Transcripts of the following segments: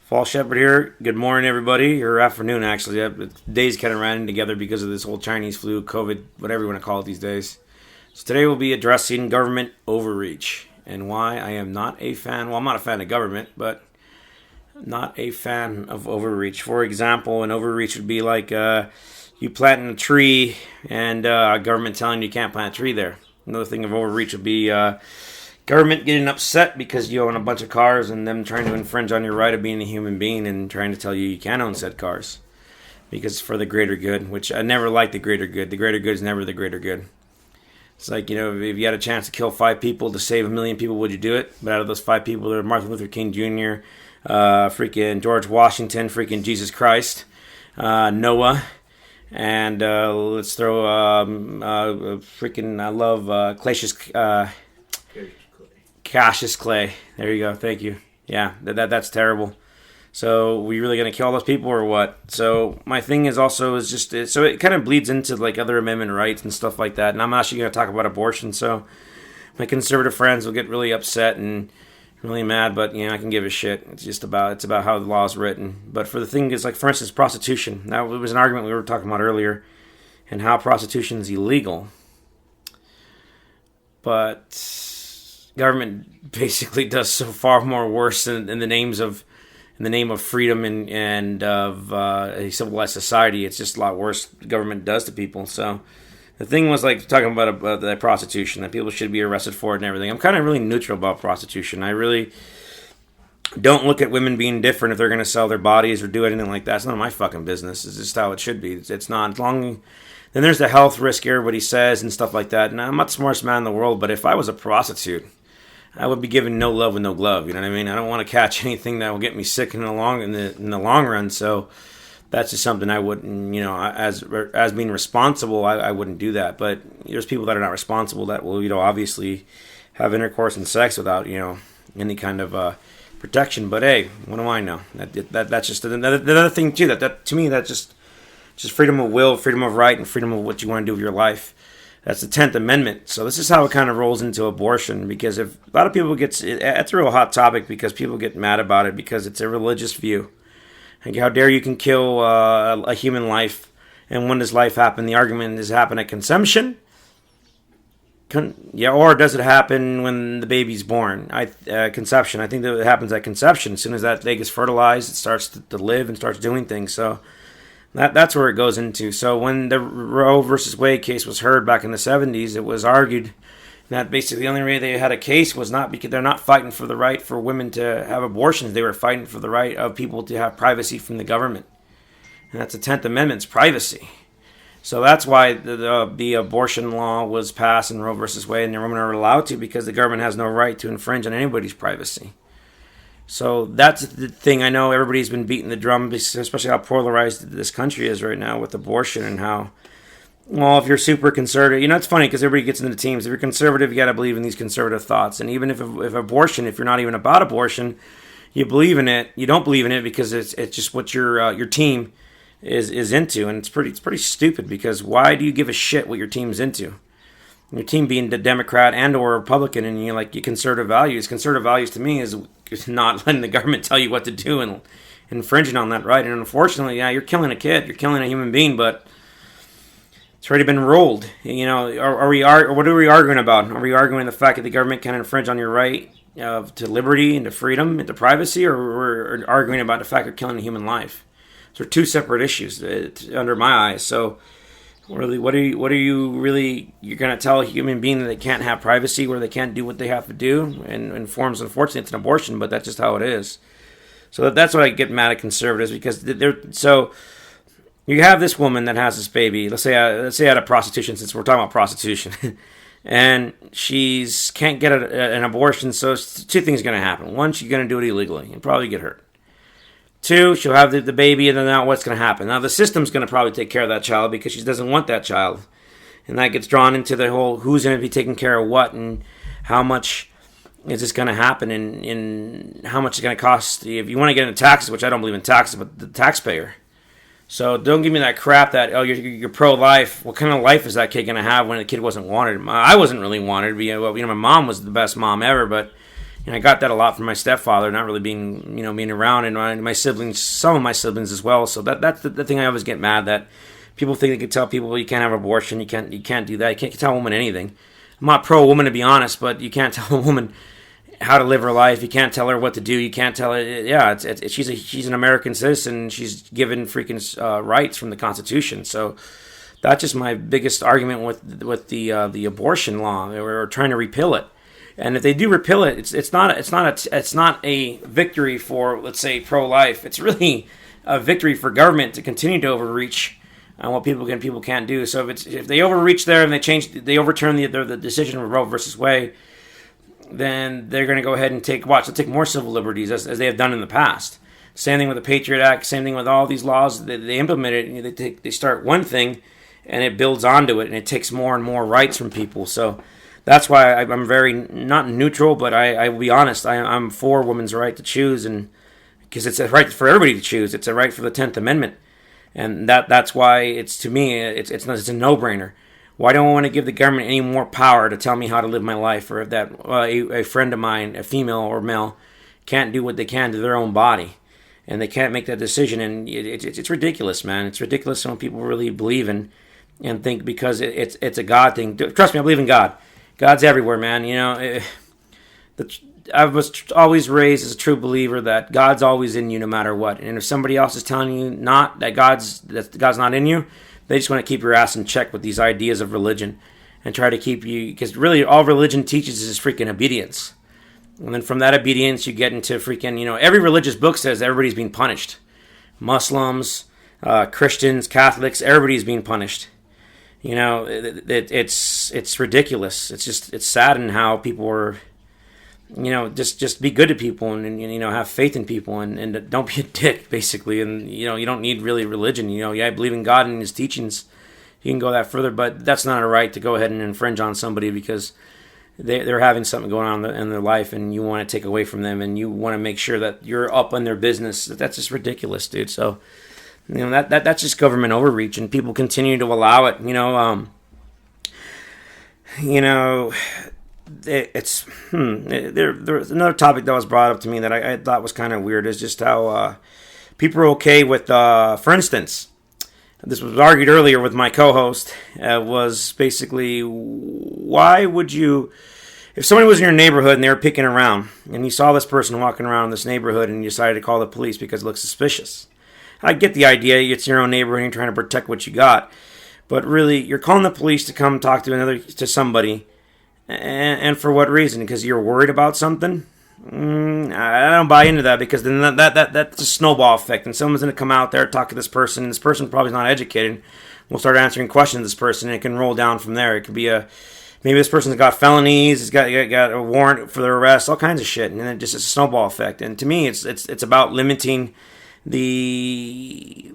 Fall Shepherd here. Good morning, everybody, or afternoon, actually. The days kind of ran together because of this whole Chinese flu, COVID, whatever you want to call it these days. So today we'll be addressing government overreach and why I am not a fan. Well, I'm not a fan of government, but not a fan of overreach. For example, an overreach would be like you planting a tree and government telling you can't plant a tree there. Another thing of overreach would be government getting upset because you own a bunch of cars and them trying to infringe on your right of being a human being and trying to tell you you can't own said cars because it's for the greater good, which I never like the greater good. The greater good is never the greater good. It's like, if you had a chance to kill 5 people to save 1 million people, would you do it? But out of those 5 people, there are Martin Luther King Jr., freaking George Washington, freaking Jesus Christ, Noah, and let's throw freaking, I love Cassius Clay. There you go. Thank you. Yeah, that's terrible. So we really gonna kill all those people or what? So my thing is so it kind of bleeds into like other amendment rights and stuff like that. And I'm actually gonna talk about abortion. So my conservative friends will get really upset and really mad, but I can give a shit. It's about how the law is written. But for the thing is, like, for instance, prostitution. That was an argument we were talking about earlier, and how prostitution is illegal. But government basically does so far more worse in the name of freedom and of a civilized society. It's just a lot worse government does to people. So the thing was like talking about the prostitution, that people should be arrested for it and everything. I'm kind of really neutral about prostitution. I really don't look at women being different if they're going to sell their bodies or do anything like that. It's none of my fucking business. It's just how it should be. It's not as long. Then there's the health risk everybody says and stuff like that. And I'm not the smartest man in the world, but if I was a prostitute, I would be given no love with no glove. You know what I mean? I don't want to catch anything that will get me sick in the long run. So that's just something I wouldn't, as being responsible, I wouldn't do that. But there's people that are not responsible that will, obviously have intercourse and sex without, any kind of protection. But hey, what do I know? That's just another thing too. That to me, that's just freedom of will, freedom of right, and freedom of what you want to do with your life. That's the 10th Amendment. So this is how it kind of rolls into abortion, because if a lot of people it's a real hot topic because people get mad about it because it's a religious view. Like, how dare you can kill a human life, and when does life happen? The argument is happen at conception. Or does it happen when the baby's born? Conception. I think that it happens at conception. As soon as that egg is fertilized, it starts to live and starts doing things. So that's where it goes into. So when the Roe versus Wade case was heard back in the 70s, it was argued that basically the only way they had a case was not because they're not fighting for the right for women to have abortions. They were fighting for the right of people to have privacy from the government. And that's the 10th Amendment's privacy. So that's why the abortion law was passed in Roe versus Wade, and the women are allowed to, because the government has no right to infringe on anybody's privacy. So that's the thing. I know everybody's been beating the drum, especially how polarized this country is right now with abortion, and how, well, if you're super conservative, it's funny because everybody gets into teams. If you're conservative, you got to believe in these conservative thoughts. And even if abortion, if you're not even about abortion, you believe in it. You don't believe in it because it's just what your team is into, and it's pretty stupid, because why do you give a shit what your team's into? Your team being the Democrat and or Republican, and you conservative values. Conservative values to me is not letting the government tell you what to do and infringing on that right. And unfortunately, you're killing a kid, you're killing a human being, but it's already been ruled. What are we arguing about? Are we arguing the fact that the government can infringe on your right to liberty and to freedom and to privacy, or we're arguing about the fact you're killing a human life? Those are two separate issues under my eyes. So really, what are you really? You're going to tell a human being that they can't have privacy, where they can't do what they have to do, and in forms, unfortunately, it's an abortion, but that's just how it is. So that's why I get mad at conservatives, because so you have this woman that has this baby. Let's say at a prostitution, since we're talking about prostitution, and she's can't get an abortion. So two things are going to happen. One, she's going to do it illegally and probably get hurt. 2, she'll have the baby, and then now what's going to happen? Now the system's going to probably take care of that child because she doesn't want that child. And that gets drawn into the whole who's going to be taking care of what, and how much is this going to happen, and how much it's going to cost. If you want to get into taxes, which I don't believe in taxes, but the taxpayer. So don't give me that crap that, you're pro-life. What kind of life is that kid going to have when the kid wasn't wanted? I wasn't really wanted. My mom was the best mom ever, but And I got that a lot from my stepfather, not really being around, and my siblings, some of my siblings as well. So that's the thing I always get mad that people think they can tell people, well, you can't have abortion, you can't do that, you can't tell a woman anything. I'm not pro-woman, to be honest, but you can't tell a woman how to live her life. You can't tell her what to do. You can't tell her. Yeah, she's an American citizen. She's given freaking rights from the Constitution. So that's just my biggest argument with the abortion law. We're trying to repeal it, and if they do repeal it, it's not a victory for, let's say, pro-life. It's really a victory for government to continue to overreach on what people can't do. So if they overreach there and they overturn the decision of Roe versus Wade, then they're going to go ahead and they'll take more civil liberties as they have done in the past. Same thing with the Patriot Act. Same thing with all these laws that they implemented. They start one thing, and it builds onto it, and it takes more and more rights from people. So that's why I'm very not neutral, but I will be honest. I'm for women's right to choose, and because it's a right for everybody to choose. It's a right for the 10th Amendment. And that's why it's a no-brainer. Why don't I want to give the government any more power to tell me how to live my life, or if that a friend of mine, a female or male, can't do what they can to their own body, and they can't make that decision? And it's ridiculous, man. It's ridiculous when people really believe in and think because it's a God thing. Trust me, I believe in God. God's everywhere, man. I was always raised as a true believer that God's always in you no matter what. And if somebody else is telling you that God's not in you, they just want to keep your ass in check with these ideas of religion and try to keep you, because really all religion teaches is freaking obedience. And then from that obedience, you get into freaking, every religious book says everybody's being punished. Muslims, Christians, Catholics, everybody's being punished. It's ridiculous. It's saddening how people are, just be good to people and have faith in people and don't be a dick, basically. And, you don't need really religion. I believe in God and his teachings. You can go that further, but that's not a right to go ahead and infringe on somebody because they're having something going on in their life and you want to take away from them and you want to make sure that you're up on their business. That's just ridiculous, dude. So, that's just government overreach, and people continue to allow it. There's another topic that was brought up to me that I thought was kind of weird, is just how people are okay with, for instance, this was argued earlier with my co-host, was basically, why would you, if somebody was in your neighborhood and they were picking around, and you saw this person walking around this neighborhood and you decided to call the police because it looks suspicious. I get the idea, it's your own neighborhood and you're trying to protect what you got, but really, you're calling the police to come talk to somebody. And for what reason? Because you're worried about something? I don't buy into that, because then that's a snowball effect. And someone's going to come out there, talk to this person, and this person probably is not educated. We'll start answering questions to this person, and it can roll down from there. It could be maybe this person's got felonies, he's got a warrant for their arrest, all kinds of shit. And then it's a snowball effect. And to me, it's about limiting the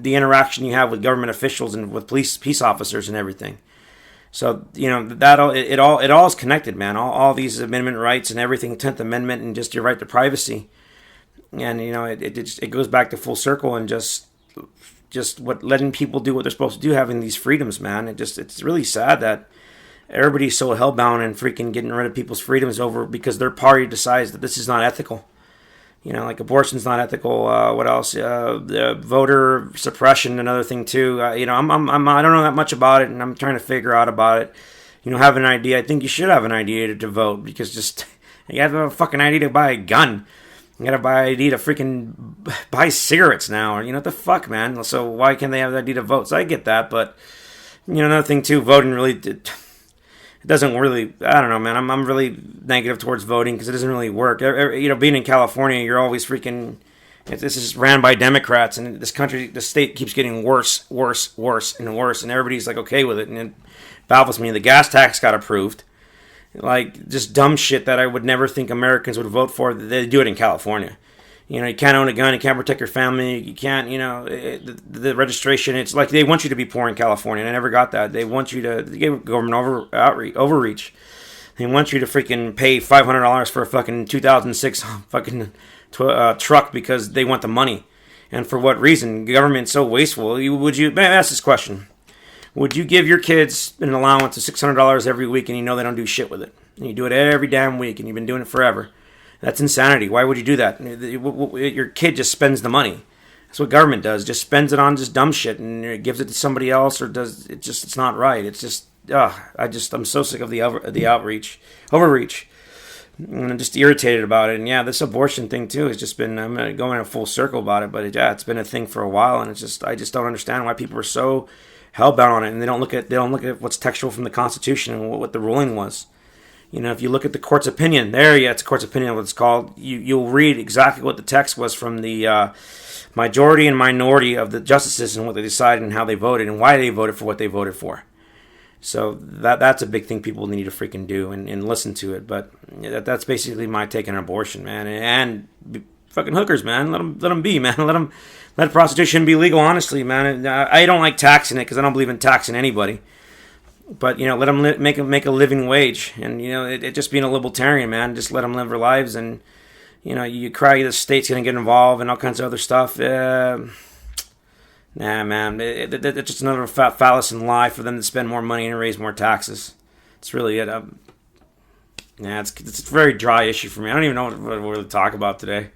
interaction you have with government officials and with peace officers and everything. So, it all is connected, man. All these amendment rights and everything, 10th Amendment and just your right to privacy. And, it goes back to full circle and just letting people do what they're supposed to do, having these freedoms, man. It's really sad that everybody's so hellbound and freaking getting rid of people's freedoms over because their party decides that this is not ethical. Like abortion's not ethical. What else? The voter suppression, another thing too. I don't know that much about it, and I'm trying to figure out about it. Have an idea. I think you should have an idea to vote, because just you have a fucking idea to buy a gun. You gotta buy an idea to freaking buy cigarettes now, or what the fuck, man. So why can't they have the idea to vote? So I get that, but another thing too, voting really. It doesn't really, I don't know, man. I'm really negative towards voting because it doesn't really work. Being in California, you're always freaking, this is ran by Democrats, and the state keeps getting worse, and worse, and everybody's like okay with it, and it baffles me. The gas tax got approved. Like, just dumb shit that I would never think Americans would vote for. They do it in California. You can't own a gun, you can't protect your family, you can't, the registration, it's like they want you to be poor in California, and I never got that. They want you to, they give government overreach. They want you to freaking pay $500 for a fucking 2006 fucking truck because they want the money. And for what reason? Government's so wasteful. Man, ask this question. Would you give your kids an allowance of $600 every week and they don't do shit with it? And you do it every damn week, and you've been doing it forever. That's insanity. Why would you do that? Your kid just spends the money. That's what government does. Just spends it on just dumb shit and gives it to somebody else, or does it just? It's not right. It's just, I'm so sick of the overreach. And I'm just irritated about it. And yeah, this abortion thing too has just been, I'm going in a full circle about it, but it's been a thing for a while, and I just don't understand why people are so hellbound on it, and they don't look at what's textual from the Constitution and what the ruling was. If you look at the court's opinion, it's a court's opinion, what it's called. You'll read exactly what the text was from the majority and minority of the justices and what they decided and how they voted and why they voted for what they voted for. So that's a big thing people need to freaking do and listen to it. But that's basically my take on abortion, man. And fucking hookers, man. Let them be, man. Let prostitution be legal, honestly, man. I don't like taxing it because I don't believe in taxing anybody. But, let them make a living wage. And, it just being a libertarian, man, just let them live their lives. And, you cry the state's going to get involved and all kinds of other stuff. Nah, man. It's just another fallacy and lie for them to spend more money and raise more taxes. It's really it. It's a very dry issue for me. I don't even know what to talk about today.